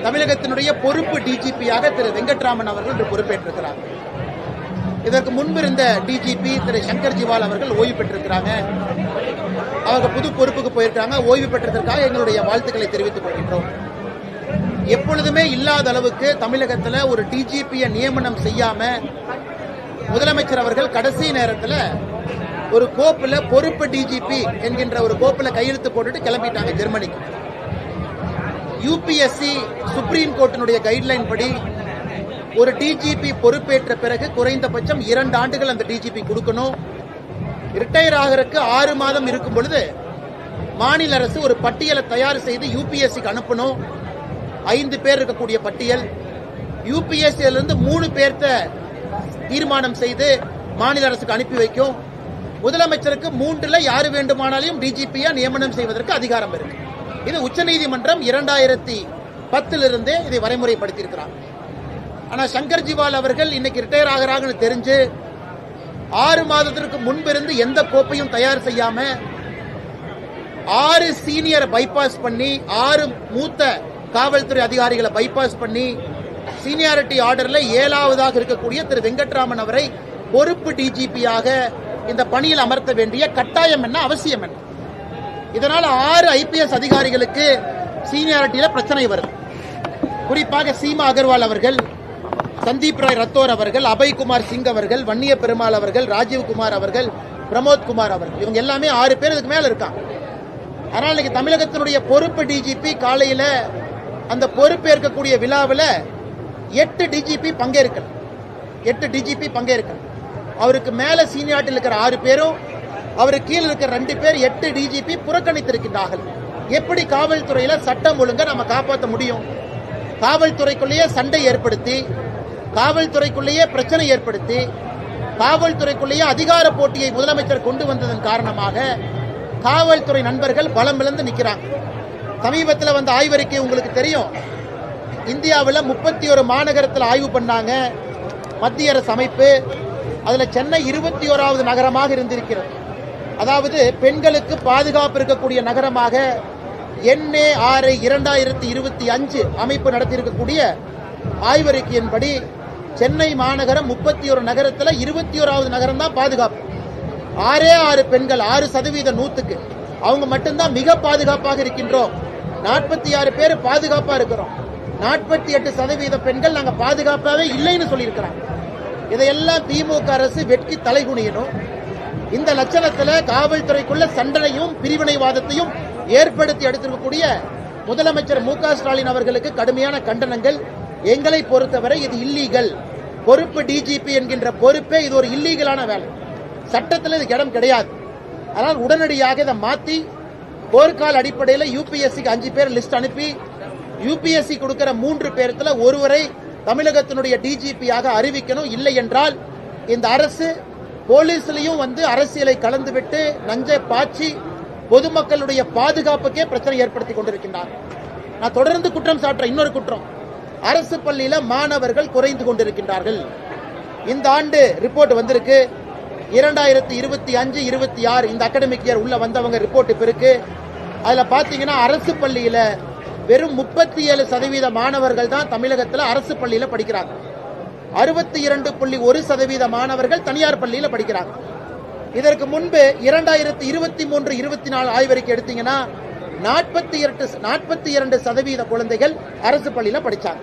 தமிழகத்தினுடைய பொறுப்பு டிஜிபியாக திரு வெங்கட்ராமன் அவர்கள் இன்று பொறுப்பேற்றிருக்கிறார். இதற்கு முன்பு இருந்த டிஜிபி திரு சங்கர் ஜிவால் அவர்கள் ஓய்வு பெற்றிருக்கிறாங்க. அவங்க புது பொறுப்புக்கு போயிருக்காங்க. ஓய்வு பெற்றதற்காக எங்களுடைய வாழ்த்துக்களை தெரிவித்துக் கொள்கின்றோம். எப்பொழுதுமே இல்லாத அளவுக்கு தமிழகத்தில் ஒரு டிஜிபியை நியமனம் செய்யாம முதலமைச்சர் அவர்கள் கடைசி நேரத்தில் ஒரு கோப்புல பொறுப்பு டிஜிபி என்கின்ற ஒரு கோப்புல கையெழுத்து போட்டுட்டு கிளம்பிட்டாங்க ஜெர்மனிக்கு. யூபிஎஸ்சி சுப்ரீம் கோர்ட்டினுடைய கைட்லைன் படி ஒரு டிஜிபி பொறுப்பேற்ற பிறகு குறைந்தபட்சம் 2 ஆண்டுகள் அந்த டிஜிபி கொடுக்கணும். ரிட்டையர் ஆகிறதுக்கு 6 மாதம் இருக்கும் பொழுது மாநில அரசு ஒரு பட்டியலை தயார் செய்து யூபிஎஸ்சிக்கு அனுப்பணும். 5 பேர் இருக்கக்கூடிய பட்டியல். யூபிஎஸ்சியிலிருந்து 3 பேர்த்த தீர்மானம் செய்து மாநில அரசுக்கு அனுப்பி வைக்கும். முதலமைச்சருக்கு 3ல் யாரு வேண்டுமானாலும் டிஜிபியா நியமனம் செய்வதற்கு அதிகாரம் இருக்கு. இது உச்சநீதிமன்றம் 2010 இதை வரைமுறைப்படுத்தியிருக்கிறார். ஆனா சங்கர் ஜிவால் அவர்கள் இன்னைக்கு ரிட்டையர் ஆகிறாங்கன்னு தெரிஞ்சு 6 மாதத்திற்கு முன்பிருந்து எந்த கோப்பையும் தயார் செய்யாம 6 சீனியரை பைபாஸ் பண்ணி 6 மூத்த காவல்துறை அதிகாரிகளை பைபாஸ் பண்ணி சீனியாரிட்டி ஆர்டர்ல 7ஆவதாக இருக்கக்கூடிய திரு வெங்கட்ராமன் அவரை பொறுப்பு டிஜிபியாக இந்த பணியில் அமர்த்த வேண்டிய கட்டாயம் என்ன, அவசியம் என்ன? இதனால 6 ஐபிஎஸ் அதிகாரிகளுக்கு சீனியாரிட்டியில பிரச்சனை வருது. குறிப்பாக சீமா அகர்வால் அவர்கள், சந்தீப் ராய் ரத்தோர் அவர்கள், அபய்குமார் சிங் அவர்கள், வன்னிய பெருமாள் அவர்கள், ராஜீவ்குமார் அவர்கள், பிரமோத் குமார் அவர்கள், இவங்க எல்லாமே 6 பேர் இதுக்கு மேல இருக்காங்க. அதனால இன்னைக்கு தமிழகத்தினுடைய பொறுப்பு டிஜிபி காலையில அந்த பொறுப்பேற்கக்கூடிய விழாவில் 8 டிஜிபி பங்கேற்கல. 8 டிஜிபி பங்கேற்கல. அவருக்கு மேல சீனியாரிட்டியில் இருக்கிற 6 பேரும், அவருக்கு கீழே இருக்கிற 2 பேர் 8 டிஜிபி புறக்கணித்திருக்கின்றார்கள். எப்படி காவல்துறையில சட்டம் ஒழுங்கை நம்ம காப்பாற்ற முடியும்? காவல்துறைக்குள்ளேயே சண்டை ஏற்படுத்தி, காவல்துறைக்குள்ளேயே பிரச்சனை ஏற்படுத்தி, காவல்துறைக்குள்ளேயே அதிகார போட்டியை முதலமைச்சர் கொண்டு வந்ததன் காரணமாக காவல்துறை நண்பர்கள் பலம் இழந்து நிற்கிறாங்க. சமீபத்தில் வந்த ஆய்வறிக்கை உங்களுக்கு தெரியும். இந்தியாவில் 31 மாநகரத்தில் ஆய்வு பண்ணாங்க மத்திய அரசு அமைப்பு. அதுல சென்னை 21வது நகரமாக இருந்திருக்கிறது. அதாவது பெண்களுக்கு பாதுகாப்பு இருக்கக்கூடிய நகரமாக NARI 2025 அமைப்பு நடத்தியிருக்கக்கூடிய ஆய்வறிக்கையின்படி சென்னை மாநகரம் 31 நகரத்தில் 21வது நகரம் தான் பாதுகாப்பு. 6 பெண்கள் 6% 100க்கு அவங்க மட்டும்தான் மிக பாதுகாப்பாக இருக்கின்றோம். 46 பேர் பாதுகாப்பா இருக்கிறோம். 48% பெண்கள் நாங்க பாதுகாப்பாவே இல்லைன்னு சொல்லியிருக்கிறாங்க. இதையெல்லாம் திமுக அரசு வெட்கி தலைகுனியணும். இந்த லட்சணத்துல காவல்துறைக்குள்ள சண்டனையும் பிரிவினைவாதத்தையும் ஏற்படுத்தி எடுத்திருக்கக்கூடிய முதலமைச்சர் மு.க. ஸ்டாலின் அவர்களுக்கு கடுமையான கண்டனங்கள். எங்களை பொறுத்தவரை இது இல்லீகல். பொறுப்பு டிஜிபி என்கின்ற பொறுப்பே இது ஒரு இல்லீகலான வேலை. சட்டத்தில் இதுக்கு இடம் கிடையாது. அதனால் உடனடியாக இதை மாற்றி போர்க்கால அடிப்படையில் யூபிஎஸ்சிக்கு 5 பேர் லிஸ்ட் அனுப்பி யூபிஎஸ்சி கொடுக்கிற 3 பேர்த்துல ஒருவரை தமிழகத்தினுடைய டிஜிபியாக அறிவிக்கணும். இல்லை என்றால் இந்த அரசு போலீஸ்லயும் அரசியலை கலந்துவிட்டு நஞ்சை பாய்ச்சி பொதுமக்களுடைய பாதுகாப்புக்கே பிரச்சனை ஏற்படுத்தி கொண்டிருக்கின்றார். நான் தொடர்ந்து குற்றம் சாட்டுறேன். இன்னொரு குற்றம், அரசு பள்ளியில மாணவர்கள் குறைந்து கொண்டிருக்கின்றார்கள். இந்த ஆண்டு ரிப்போர்ட் வந்திருக்கு. 2025-26 இந்த அகாடமிக் இயர் உள்ள வந்தவங்க ரிப்போர்ட் இப்ப இருக்கு. அதுல பாத்தீங்கன்னா அரசு பள்ளியில வெறும் 37% மாணவர்கள் தான் தமிழகத்தில் அரசு பள்ளியில படிக்கிறாங்க. 62.1% மாணவர்கள் தனியார் பள்ளியில படிக்கிறாங்க. இதற்கு முன்பு 2023-24 ஆய்வறிக்கை எடுத்தீங்கன்னா 42% குழந்தைகள் அரசு பள்ளியில படிச்சாங்க.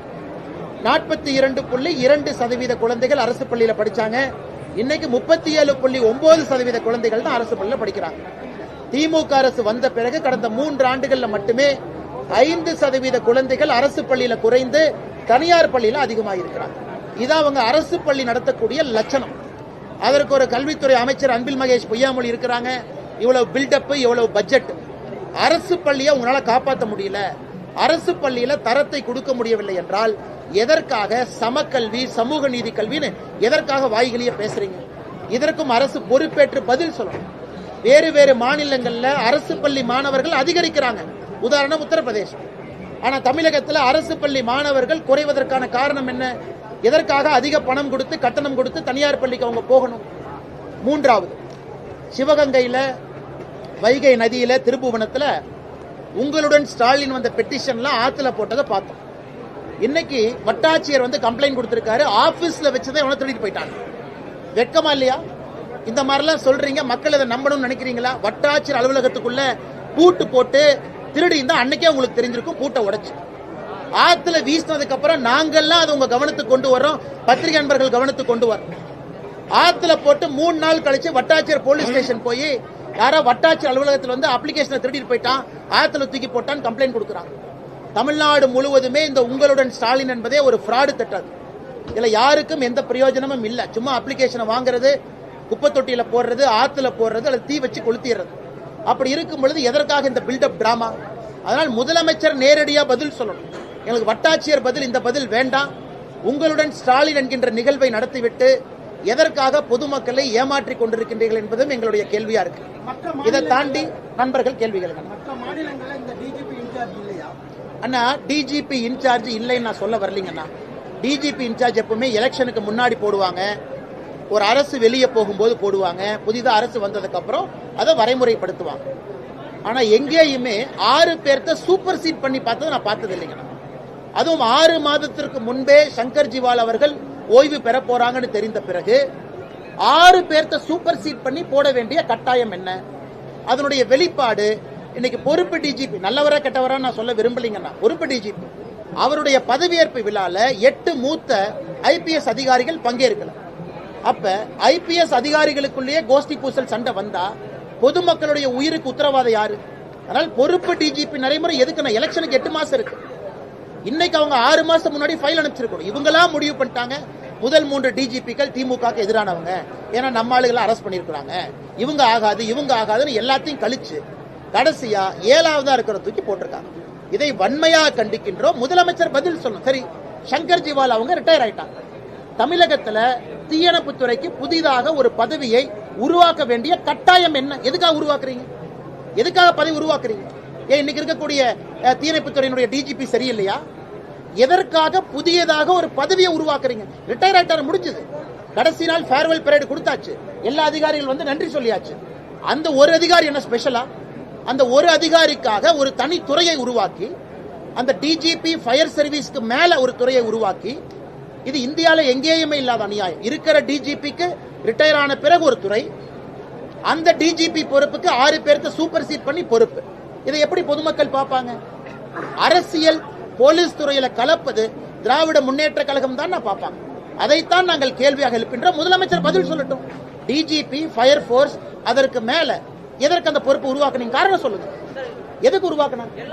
42.2% குழந்தைகள் அரசு பள்ளியில படிச்சாங்க. இன்னைக்கு 37.9% குழந்தைகள் தான் அரசு பள்ளியில படிக்கிறாங்க. திமுக அரசு வந்த பிறகு கடந்த 3 ஆண்டுகள்ல மட்டுமே 5% குழந்தைகள் அரசு பள்ளியில குறைந்து தனியார் பள்ளியில அதிகமாக இருக்கிறாங்க. இதான் அவங்க அரசு பள்ளி நடத்தக்கூடிய லட்சணம். அதற்கு ஒரு கல்வித்துறை அமைச்சர் அன்பில் மகேஷ் பொய்யாமொழி இருக்கிறாங்க. இவ்வளவு பில்டப், இவ்வளவு பட்ஜெட். அரசு பள்ளியை உங்களால காப்பாற்ற முடியல, அரசு பள்ளியில தரத்தை கொடுக்க முடியவில்லை என்றால் எதற்காக சமக்கல்வி, சமூக நீதி கல்வின்னு எதற்காக வாய்களையே பேசுறீங்க? இதற்கும் அரசு பொறுப்பேற்று பதில் சொல்லணும். வேறு வேறு மாநிலங்கள்ல அரசு பள்ளி மாணவர்கள் அதிகரிக்கிறாங்க. உதாரணம் உத்தரப்பிரதேசம். ஆனா தமிழகத்தில் அரசு பள்ளி மாணவர்கள் குறைவதற்கான காரணம் என்ன? எதற்காக அதிக பணம் கொடுத்து கட்டணம் கொடுத்து தனியார் பள்ளிக்கு அவங்க போகணும்? மூன்றாவது, சிவகங்கையில வைகை நதியில திருப்புவனத்தில் உங்களுடன் ஸ்டாலின் வந்த பெட்டிஷன்லாம் ஆத்துல போட்டதை பார்த்தோம். இன்னைக்கு வட்டாட்சியர் வந்து கம்ப்ளைண்ட் கொடுத்திருக்காரு, ஆபீஸ்ல வச்சதை எவனோ திருடிட்டு போயிட்டாங்க. வெக்கமா இல்லையா? இந்த மாதிரிலாம் சொல்றீங்க, மக்கள் இதை நம்பணும்னு நினைக்கிறீங்களா? வட்டாட்சியர் அலுவலகத்துக்குள்ள பூட்டு போட்டு திருடி இருந்தா அன்னைக்கே உங்களுக்கு தெரிஞ்சிருக்கும், பூட்டை உடைச்சு ஆத்துல வீசினதுக்கு அப்புறம் நாங்கெல்லாம் அது உங்க கவனத்துக்கு கொண்டு வரோம், பத்திரிகை நண்பர்கள் கவனத்துக்கு கொண்டு வரோம். ஆத்துல போட்டு 3 நாள் கழிச்சு வட்டாட்சியர் போலீஸ் ஸ்டேஷன் போய் யாரோ வட்டாட்சியர் அலுவலகத்தில் வந்து அப்ளிகேஷனை திருடிட்டு போயிட்டான், ஆத்துல தூக்கி போட்டான்னு கம்ப்ளைண்ட் கொடுக்குறாங்க. தமிழ்நாடு முழுவதுமே இந்த உங்களுடன் ஸ்டாலின் என்பதே ஒரு ஃப்ராடு திட்டம். இதுல யாருக்கும் எந்த பிரயோஜனமும் இல்ல. சும்மா அப்ளிகேஷனை வாங்குறது, குப்பை தொட்டியில போடுறது, ஆத்துல போடுறது, அல்லது தீ வச்சு கொளுத்திடுறது. அப்படி இருக்கும் பொழுது எதற்காக இந்த பில்டப் டிராமா? அதனால் முதலமைச்சர் நேரடியா பதில் சொல்லணும். எங்களுக்கு வட்டாட்சியர் பதில், இந்த பதில் வேண்டாம். உங்களுடன் ஸ்டாலின் என்கின்ற நிகழ்வை நடத்திவிட்டு எதற்காக பொதுமக்களை ஏமாற்றிக் கொண்டிருக்கின்றீர்கள் என்பதும் எங்களுடைய கேள்வியா இருக்கு. இதை தாண்டி நண்பர்கள் கேள்விகள் அண்ணா, டிஜிபி இன்சார்ஜ் இல்லைன்னு நான் சொல்ல வரலீங்கண்ணா. டிஜிபி இன்சார்ஜ் எப்பவுமே எலெக்ஷனுக்கு முன்னாடி போடுவாங்க, ஒரு அரசு வெளியே போகும்போது போடுவாங்க, புதிதாக அரசு வந்ததுக்கு அப்புறம் அதை வரைமுறைப்படுத்துவாங்க. ஆனா எங்கேயுமே 6 பேர்த்த சூப்பர் சீட் பண்ணி பார்த்ததை நான் பார்த்தது இல்லைங்கண்ணா. அதுவும் 6 மாதத்திற்கு முன்பே சங்கர் ஜிவால் அவர்கள் ஓய்வு பெற போறாங்கன்னு தெரிந்த பிறகு 6 பேர்த்த சூப்பர் சீட் பண்ணி போட வேண்டிய கட்டாயம் என்ன? அதனுடைய வெளிப்பாடு இன்னைக்கு பொறுப்பு டிஜிபி, நல்லவரா கெட்டவரா நான் சொல்ல விரும்பலீங்கன்னா, பொறுப்பு டிஜிபி அவருடைய பதவியேற்பு விழால 8 மூத்த ஐபிஎஸ் அதிகாரிகள் பங்கேற்கல. அப்ப ஐபிஎஸ் அதிகாரிகளுக்குள்ளேயே கோஷ்டி பூசல் சண்டை வந்தா பொதுமக்களுடைய உயிருக்கு உத்தரவாதம் யாரு? அதனால் பொறுப்பு டிஜிபி நடைமுறை எதுக்கு? எலெக்ஷனுக்கு 8 மாசம் இருக்கு. இன்னைக்கு அவங்க 6 மாசம் முன்னாடி ஃபைல் அனுப்பிச்சிருக்கணும். இவங்களா முடிவு பண்ணிட்டாங்க, முதல் 3 டிஜிபிக்கள் திமுக எதிரானவங்க, ஏன்னா நம்ம ஆளுகளை அரெஸ்ட் பண்ணிருக்காங்க, இவங்க ஆகாது இவங்க ஆகாதுன்னு எல்லாத்தையும் கழிச்சு கடைசியா 7ஆவதா இருக்கிற தூக்கி போட்டிருக்காங்க. இதை வன்மையாக கண்டிக்கின்றோம். முதலமைச்சர் பதில் சொல்லணும். சரி, சங்கர் ஜிவால் அவங்க ரிட்டையர் ஆயிட்டாங்க. தமிழகத்துல தீயணைப்புத்துறைக்கு புதிதாக ஒரு பதவியை உருவாக்க வேண்டிய கட்டாயம் என்ன? எதுக்காக உருவாக்குறீங்க? எதுக்காக பதவி உருவாக்குறீங்க? ஏன் இன்னைக்கு இருக்கக்கூடிய தீயணைப்புத்துறையினுடைய டிஜிபி சரியில்லையா? எதற்காக புதியதாக ஒரு பதவியை உருவாக்குறீங்க? ரிட்டையர் ஆயிட்டாரு, முடிஞ்சது. கடைசி நாள் ஃபேர்வெல் பரேட் கொடுத்தாச்சு, எல்லா அதிகாரிகள் வந்து நன்றி சொல்லியாச்சு. அந்த ஒரு அதிகாரி என்ன ஸ்பெஷலா? அந்த ஒரு அதிகாரிக்காக ஒரு தனி துறையை உருவாக்கி, அந்த டிஜிபி ஃபயர் சர்வீஸ்க்கு மேல ஒரு துறையை உருவாக்கி, இது இந்தியாவில் எங்கேயுமே இல்லாத அநியாயம். இருக்கிற டிஜிபிக்கு ரிட்டையர் ஆன பிறகு ஒரு துறை, அந்த டிஜிபி பொறுப்புக்கு 6 பேருக்கு சூப்பர் சீட் பண்ணி பொறுப்பு. இதை எப்படி பொதுமக்கள் பார்ப்பாங்க? அரசியல் போலீஸ் துறையில கலப்பது திராவிட முன்னேற்ற கழகம் தான் நான் பார்ப்பாங்க. அதைத்தான் நாங்கள் கேள்வியாக எழுப்பின்றோம். முதலமைச்சர் பதில் சொல்லட்டும். டிஜிபி ஃபயர் போர்ஸ் அதற்கு மேல எதற்கு அந்த பொறுப்பு உருவாக்குனீங்க? காரணம் சொல்லுங்க, எதுக்கு உருவாக்குனாங்க?